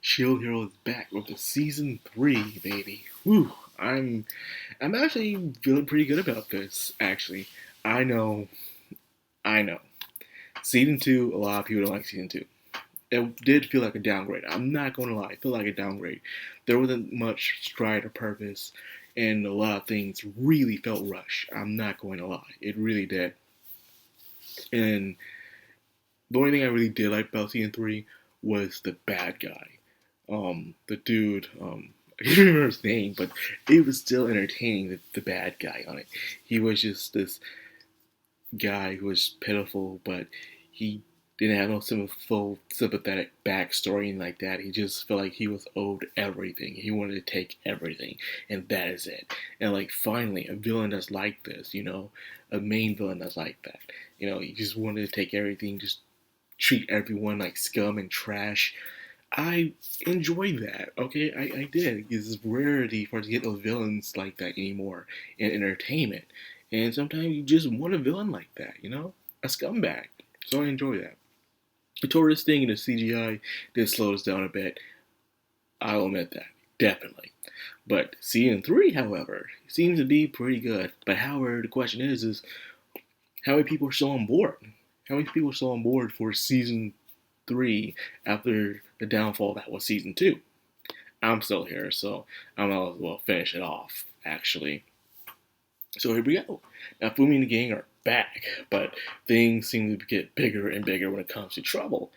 Shield Hero is back with the season 3, baby. Whew, I'm actually feeling pretty good about this. Actually, I know, I know. Season 2, a lot of people don't like season 2. It did feel like a downgrade. I'm not going to lie, it felt like a downgrade. There wasn't much stride or purpose, and a lot of things really felt rushed. I'm not going to lie, it really did. And the only thing I really did like about season 3 was the bad guy. The dude, I can't remember his name, but it was still entertaining, the bad guy on it. He was just this guy who was pitiful, but he didn't have no full sympathetic backstory and like that. He just felt like he was owed everything. He wanted to take everything, and that is it. And like finally, a villain that's like this, a main villain that's like that. He just wanted to take everything, just treat everyone like scum and trash. I enjoy that. Okay, I did. It's rarity for us to get those villains like that anymore in entertainment. And sometimes you just want a villain like that, a scumbag. So I enjoy that. The Taurus thing in the CGI did slow us down a bit. I'll admit that, definitely. But season 3, however, seems to be pretty good. But however, the question is how many people are still on board? How many people are still on board for season 3 after the downfall that was season 2? I'm still here, so I might as well finish it off, actually. So here we go. Now, Fumi and the gang are back, but things seem to get bigger and bigger when it comes to trouble.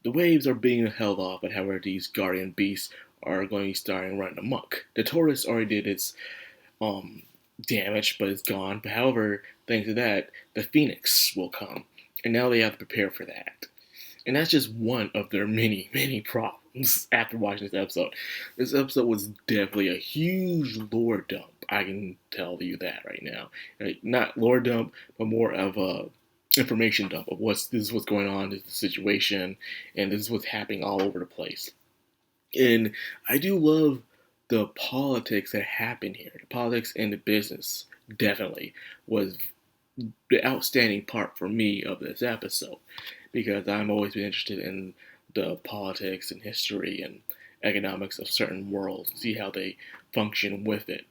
The waves are being held off, but however, these guardian beasts are going to be starting running amok. The Taurus already did its damage, but it's gone. But however, thanks to that, the Phoenix will come, and now they have to prepare for that. And that's just one of their many, many problems after watching this episode. This episode was definitely a huge lore dump. I can tell you that right now. Not lore dump, but more of a information dump of this is what's going on, this is the situation, and this is what's happening all over the place. And I do love the politics that happen here. The politics and the business definitely was the outstanding part for me of this episode, because I'm always been interested in the politics and history and economics of certain worlds and see how they function with it.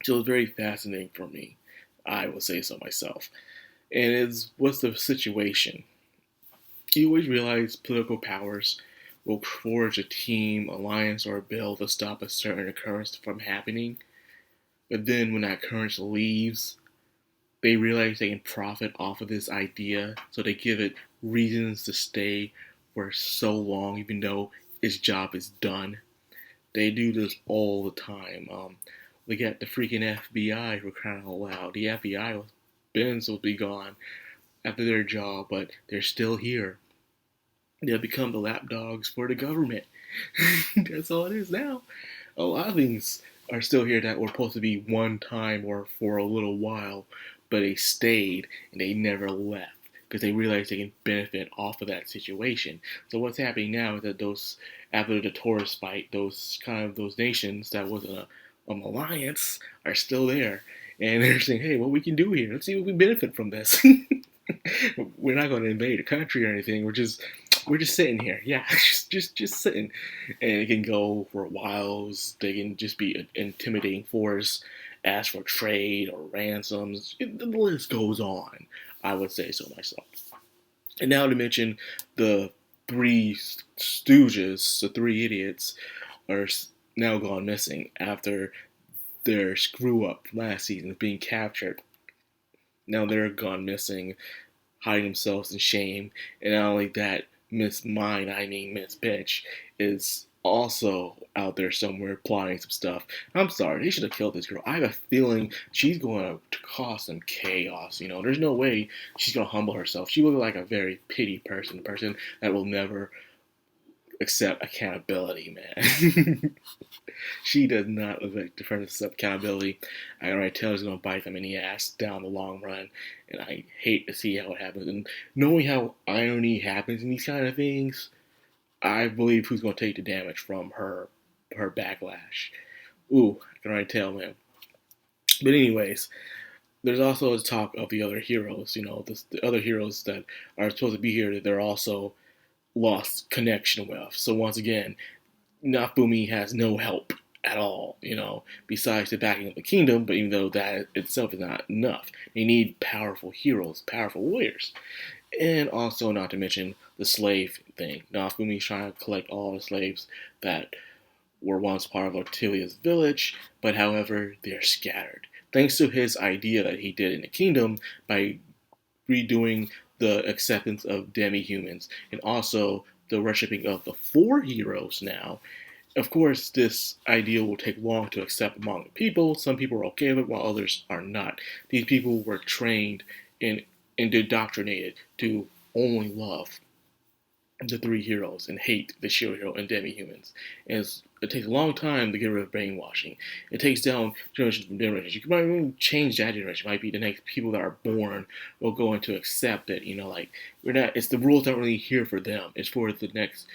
So it's very fascinating for me. I will say so myself. And what's the situation? You always realize political powers will forge a team, alliance, or a bill to stop a certain occurrence from happening. But then when that occurrence leaves, they realize they can profit off of this idea, so they give it reasons to stay for so long, even though its job is done. They do this all the time. We got the freaking FBI for crying out loud. The FBI was been supposed to be gone after their job, but they're still here. They'll become the lapdogs for the government. That's all it is now. A lot of things are still here that were supposed to be one time or for a little while, but they stayed and they never left because they realized they can benefit off of that situation. So what's happening now is that after the Taurus fight, those nations that was an alliance are still there, and they're saying, "Hey, what we can do here? Let's see what we benefit from this." We're not going to invade a country or anything. We're just sitting here. Yeah, just sitting, and it can go for a while. They can just be an intimidating force, ask for trade or ransoms. The list goes on. I would say so myself. And now to mention the three stooges, the three idiots, are now gone missing after their screw up last season of being captured. Now they're gone missing, hiding themselves in shame. And not only that, Miss Bitch, is also out there somewhere plotting some stuff. I'm sorry, they should have killed this girl. I have a feeling she's going to cause some chaos. There's no way she's going to humble herself. She looks like a very pity person that will never accept accountability, man. She does not look like the person accept accountability. I can already tell she's going to bite them in the ass down the long run, and I hate to see how it happens. And knowing how irony happens in these kind of things, I believe who's going to take the damage from her backlash. Ooh, I can already tell, man. But anyways, there's also a talk of the other heroes. The other heroes that are supposed to be here, that they're also lost connection with. So once again, Nafumi has no help at all, besides the backing of the kingdom, but even though that itself is not enough. They need powerful heroes, powerful warriors. And also, not to mention the slave thing. Nafumi's trying to collect all the slaves that were once part of Ortelia's village, but however, they're scattered. Thanks to his idea that he did in the kingdom by redoing the acceptance of demi-humans and also the worshipping of the four heroes now. Of course, this idea will take long to accept among the people. Some people are okay with it, while others are not. These people were trained and indoctrinated to only love the three heroes and hate the shield hero and demi-humans. And it takes a long time to get rid of brainwashing. It takes down generations from generations. You might even change that generation. It might be the next people that are born will go into accept it. We're not. It's the rules aren't really here for them. It's for the next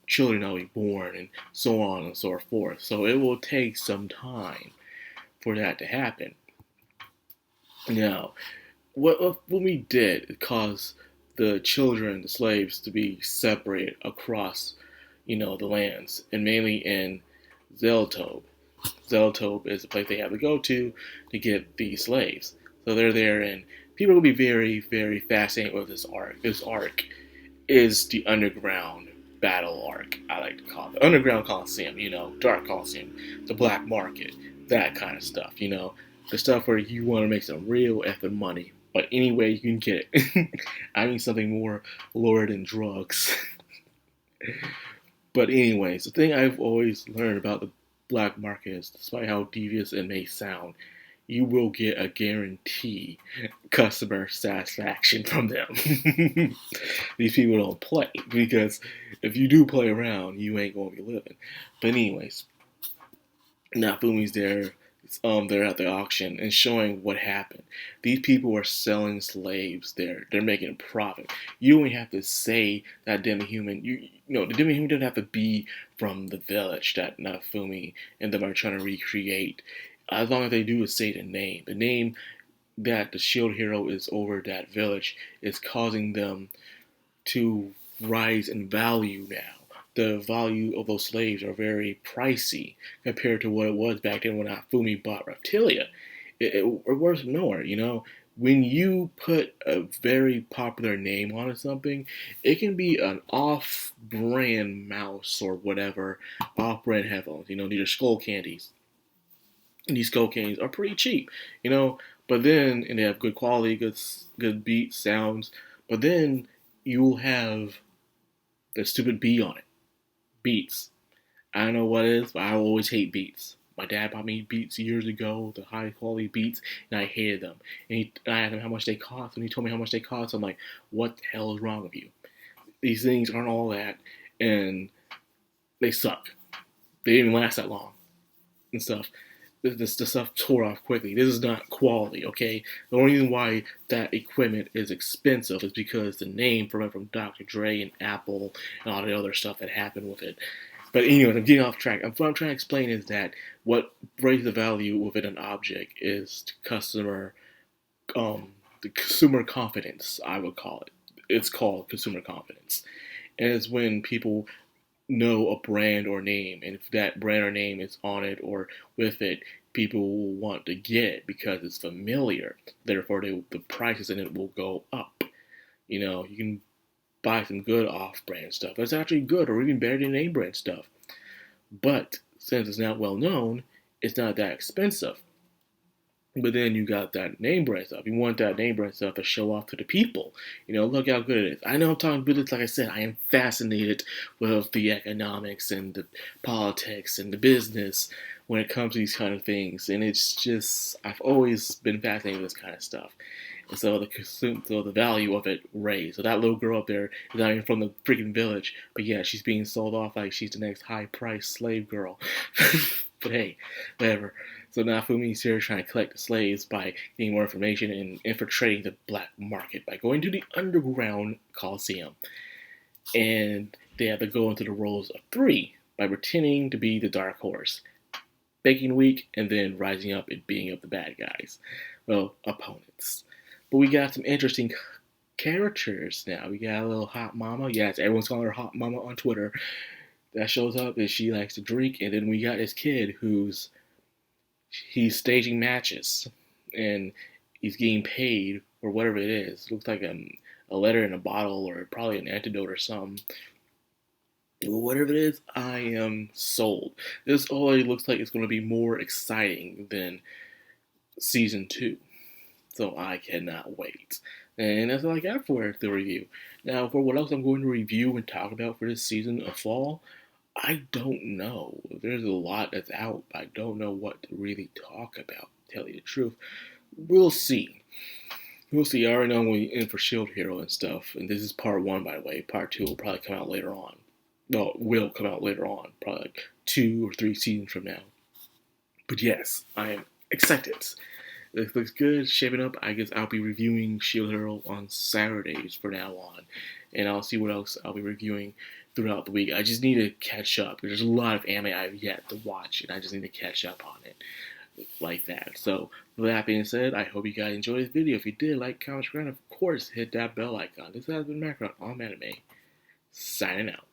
children that will be born, and so on and so forth. So it will take some time for that to happen. Now, what we did caused the children, the slaves, to be separated across, the lands, and mainly in Zeltobe. Zeltobe is the place they have to go to get these slaves. So they're there, and people will be very, very fascinated with this arc. This arc is the underground battle arc, I like to call it. Underground Coliseum, Dark Coliseum, the black market, that kind of stuff, The stuff where you want to make some real effing money, but any way you can get it. I need something more lurid than drugs. But anyways, the thing I've always learned about the black market is, despite how devious it may sound, you will get a guarantee customer satisfaction from them. These people don't play, because if you do play around, you ain't gonna be living. But anyways, Nafumi's there. They're at the auction and showing what happened. These people are selling slaves there. They're making a profit. You don't even have to say that demi-human. The demi-human doesn't have to be from the village that Nafumi and them are trying to recreate. As long as they do is say the name. The name that the shield hero is over that village is causing them to rise in value now. The value of those slaves are very pricey compared to what it was back then when Afumi bought Reptilia. It worth more, When you put a very popular name on something, it can be an off-brand mouse or whatever, off-brand headphones. These are skull candies. And these skull candies are pretty cheap, But then, and they have good quality, good beat sounds. But then you'll have the stupid B on it. Beats. I don't know what it is, but I always hate Beats. My dad bought me Beats years ago, the high quality Beats, and I hated them. And I asked him how much they cost, and he told me how much they cost. I'm like, what the hell is wrong with you? These things aren't all that, and they suck. They didn't even last that long and stuff. The stuff tore off quickly. This is not quality, okay? The only reason why that equipment is expensive is because the name from Dr. Dre and Apple and all the other stuff that happened with it. But anyways, I'm getting off track. What I'm trying to explain is that what raises the value within an object is the consumer confidence, I would call it. It's called consumer confidence. And it's when people know a brand or name, and if that brand or name is on it or with it, people will want to get it because it's familiar. Therefore, the prices in it will go up. You can buy some good off-brand stuff that's actually good or even better than name brand stuff. But since it's not well known, it's not that expensive. But then you got that name brand stuff. You want that name brand stuff to show off to the people. Look how good it is. I know I'm talking business, like I said, I am fascinated with the economics and the politics and the business when it comes to these kind of things. And it's just, I've always been fascinated with this kind of stuff. And so the value of it raised. So that little girl up there is not even from the freaking village, but yeah, she's being sold off like she's the next high-priced slave girl. But hey, whatever. So now Fumi's here trying to collect the slaves by getting more information and infiltrating the black market by going to the underground Coliseum. And they have to go into the roles of three by pretending to be the Dark Horse, faking weak, and then rising up and being up the bad guys. Well, opponents. But we got some interesting characters now. We got a little hot mama. Yes, everyone's calling her hot mama on Twitter. That shows up and she likes to drink. And then we got this kid he's staging matches and he's getting paid for whatever it is. It looks like a letter in a bottle or probably an antidote or something. Whatever it is, I am sold. This already looks like it's going to be more exciting than season 2. So I cannot wait. And that's all I got for the review. Now, for what else I'm going to review and talk about for this season of fall, I don't know. There's a lot that's out, but I don't know what to really talk about, to tell you the truth. We'll see. We'll see. I already know I'm going in for Shield Hero and stuff. And this is part 1, by the way. Part 2 will probably come out later on. Well, will come out later on. Probably like 2 or 3 seasons from now. But yes, I am excited. This looks good, shaping up. I guess I'll be reviewing Shield Hero on Saturdays from now on. And I'll see what else I'll be reviewing throughout the week. I just need to catch up. There's a lot of anime I've yet to watch, and I just need to catch up on it. Like that. So, with that being said, I hope you guys enjoyed this video. If you did, like, comment, subscribe, and of course, hit that bell icon. This has been Madcrownxox on Anime. Signing out.